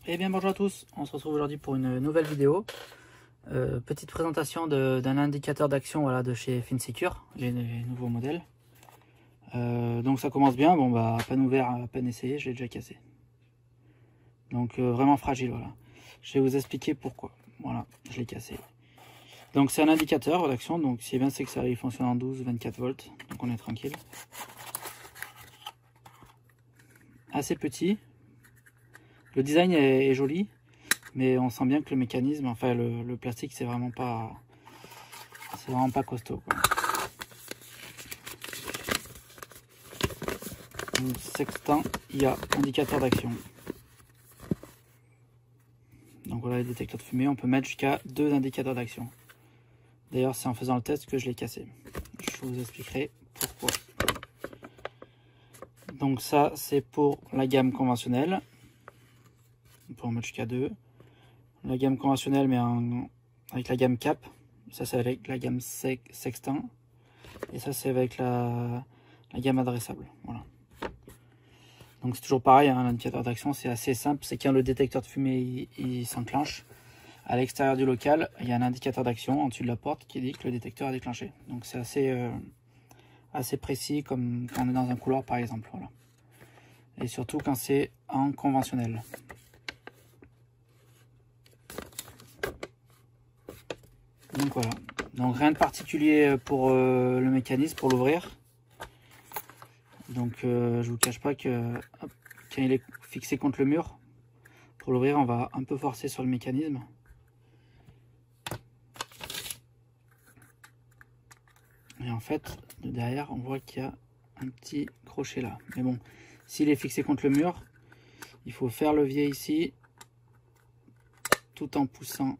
Eh bien bonjour à tous, on se retrouve aujourd'hui pour une nouvelle vidéo. Petite présentation d'un indicateur d'action, voilà, de chez Finsecure, les nouveaux modèles. Donc ça commence bien, bon bah à peine ouvert, à peine essayé, je l'ai déjà cassé. Donc vraiment fragile, voilà. Je vais vous expliquer pourquoi. Voilà, je l'ai cassé. Donc c'est un indicateur d'action, donc ce qui est bien c'est que ça il fonctionne en 12-24 volts, donc on est tranquille. Assez petit. Le design est joli, mais on sent bien que le mécanisme, enfin le plastique, c'est vraiment pas costaud, quoi. Sextant IA, indicateur d'action. Donc voilà les détecteurs de fumée, on peut mettre jusqu'à 2 indicateurs d'action. D'ailleurs c'est en faisant le test que je l'ai cassé. Je vous expliquerai pourquoi. Donc ça c'est pour la gamme conventionnelle. On peut en mettre jusqu'à 2. La gamme conventionnelle mais avec la gamme cap. Ça c'est avec la gamme sextant. Et ça c'est avec la gamme adressable. Voilà. Donc c'est toujours pareil, hein, l'indicateur d'action c'est assez simple. C'est quand le détecteur de fumée il s'enclenche. À l'extérieur du local, il y a un indicateur d'action en dessus de la porte qui dit que le détecteur est déclenché. Donc c'est assez précis comme quand on est dans un couloir par exemple. Voilà. Et surtout quand c'est en conventionnel. Donc voilà. Donc rien de particulier pour le mécanisme, pour l'ouvrir. Donc je vous cache pas que hop, quand il est fixé contre le mur, pour l'ouvrir on va un peu forcer sur le mécanisme. Et en fait, de derrière, on voit qu'il y a un petit crochet là. Mais bon, s'il est fixé contre le mur, il faut faire levier ici, tout en poussant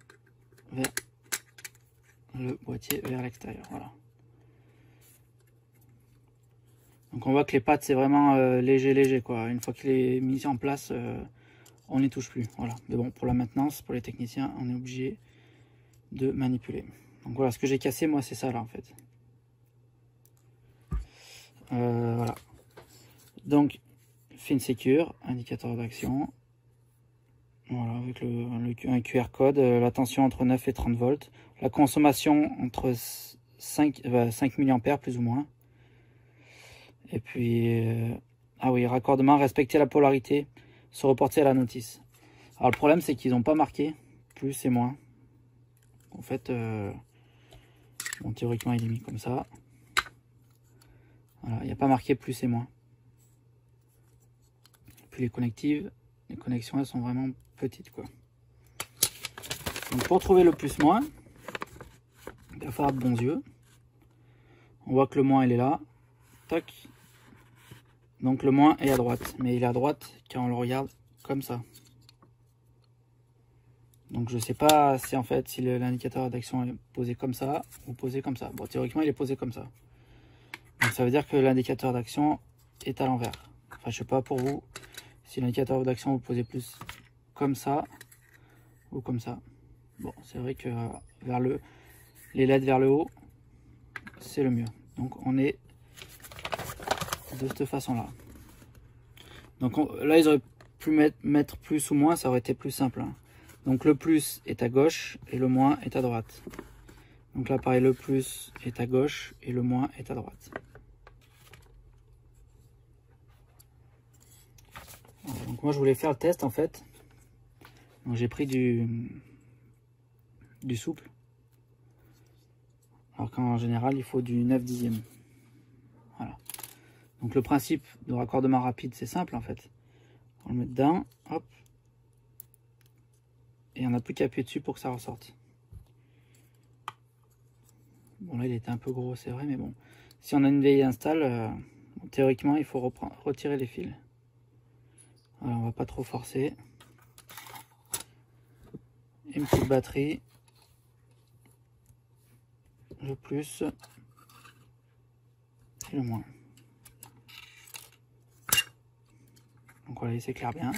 vers le boîtier, vers l'extérieur. Voilà. Donc on voit que les pattes, c'est vraiment léger, quoi. Une fois qu'il est mis en place, on n'y touche plus. Voilà. Mais bon, pour la maintenance, pour les techniciens, on est obligé de manipuler. Donc voilà, ce que j'ai cassé, moi, c'est ça là, en fait. Voilà. Donc Finsecure, indicateur d'action. Voilà, avec un QR code, la tension entre 9 et 30 volts, la consommation entre 5 mA plus ou moins. Et puis, ah oui, raccordement, respecter la polarité, se reporter à la notice. Alors le problème c'est qu'ils n'ont pas marqué plus et moins. En fait, bon, théoriquement il est mis comme ça. Voilà, il n'y a pas marqué plus et moins. Puis les connexions elles sont vraiment petites, quoi. Donc pour trouver le plus moins, il va falloir de bons yeux. On voit que le moins il est là. Tac. Donc le moins est à droite, mais il est à droite quand on le regarde comme ça. Donc je sais pas si en fait si l'indicateur d'action est posé comme ça ou posé comme ça. Bon, théoriquement il est posé comme ça. Donc ça veut dire que l'indicateur d'action est à l'envers. Enfin je sais pas pour vous si l'indicateur d'action vous posez plus comme ça ou comme ça. Bon, c'est vrai que vers les LED vers le haut, c'est le mieux. Donc on est de cette façon là. Donc là ils auraient pu mettre plus ou moins, ça aurait été plus simple, hein. Donc le plus est à gauche et le moins est à droite. Donc là pareil, le plus est à gauche et le moins est à droite. Voilà, donc moi je voulais faire le test en fait. Donc j'ai pris du souple. Alors qu'en général il faut du 9/10. Voilà. Donc le principe de raccordement rapide c'est simple en fait. On le met dedans, hop. Et on n'a plus qu'à appuyer dessus pour que ça ressorte. Bon là il était un peu gros c'est vrai, mais bon. Si on a une vieille install, théoriquement il faut retirer les fils. Voilà, on va pas trop forcer. Une petite batterie. Le plus et le moins. Donc voilà, il s'éclaire bien.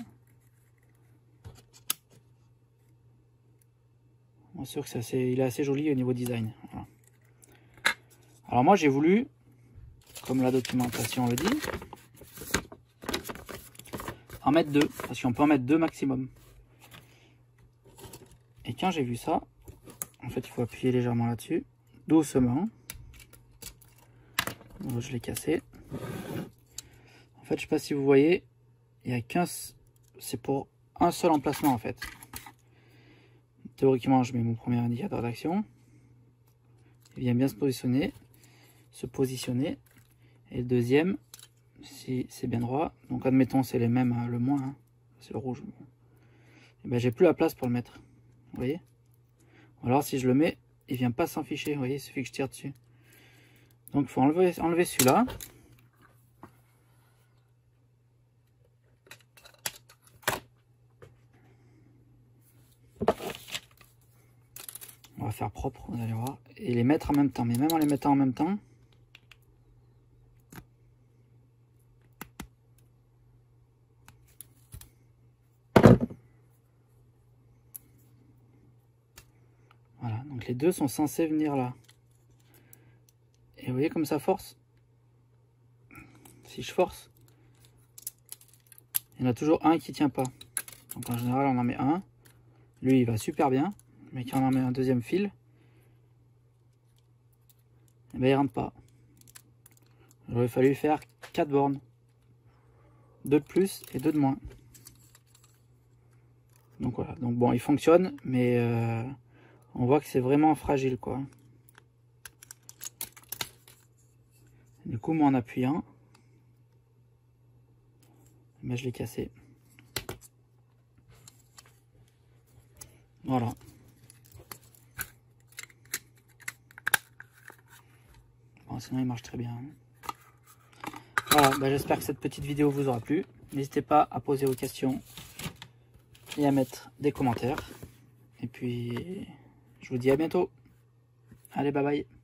On est sûr que il est assez joli au niveau design. Voilà. Alors moi j'ai voulu, comme la documentation le dit, en mettre 2, parce qu'on peut en mettre 2 maximum. quand j'ai vu ça, en fait il faut appuyer légèrement là-dessus, doucement. Donc, je l'ai cassé. En fait je sais pas si vous voyez, il y a qu'un, c'est pour un seul emplacement en fait. Théoriquement je mets mon premier indicateur d'action, il vient bien se positionner, et le deuxième, si c'est bien droit, donc admettons c'est les mêmes, hein, le moins, hein, c'est le rouge, et ben j'ai plus la place pour le mettre, vous voyez. Alors si je le mets, il vient pas s'en ficher, vous voyez, il suffit que je tire dessus. Donc il faut enlever celui-là. On va faire propre, vous allez voir, et les mettre en même temps, mais même en les mettant en même temps, voilà, donc les deux sont censés venir là. Et vous voyez comme ça force. Si je force, il y en a toujours un qui tient pas. Donc en général on en met un. Lui il va super bien. Mais quand on en met un deuxième fil, eh ben, il rentre pas. Il aurait fallu faire 4 bornes. 2 de plus et 2 de moins. Donc voilà. Donc bon, il fonctionne, mais on voit que c'est vraiment fragile quoi. Du coup, moi en appuyant, mais je l'ai cassé. Voilà. Bon, sinon il marche très bien. Voilà, bah, j'espère que cette petite vidéo vous aura plu. N'hésitez pas à poser vos questions et à mettre des commentaires. Et puis, je vous dis à bientôt. Allez, bye bye.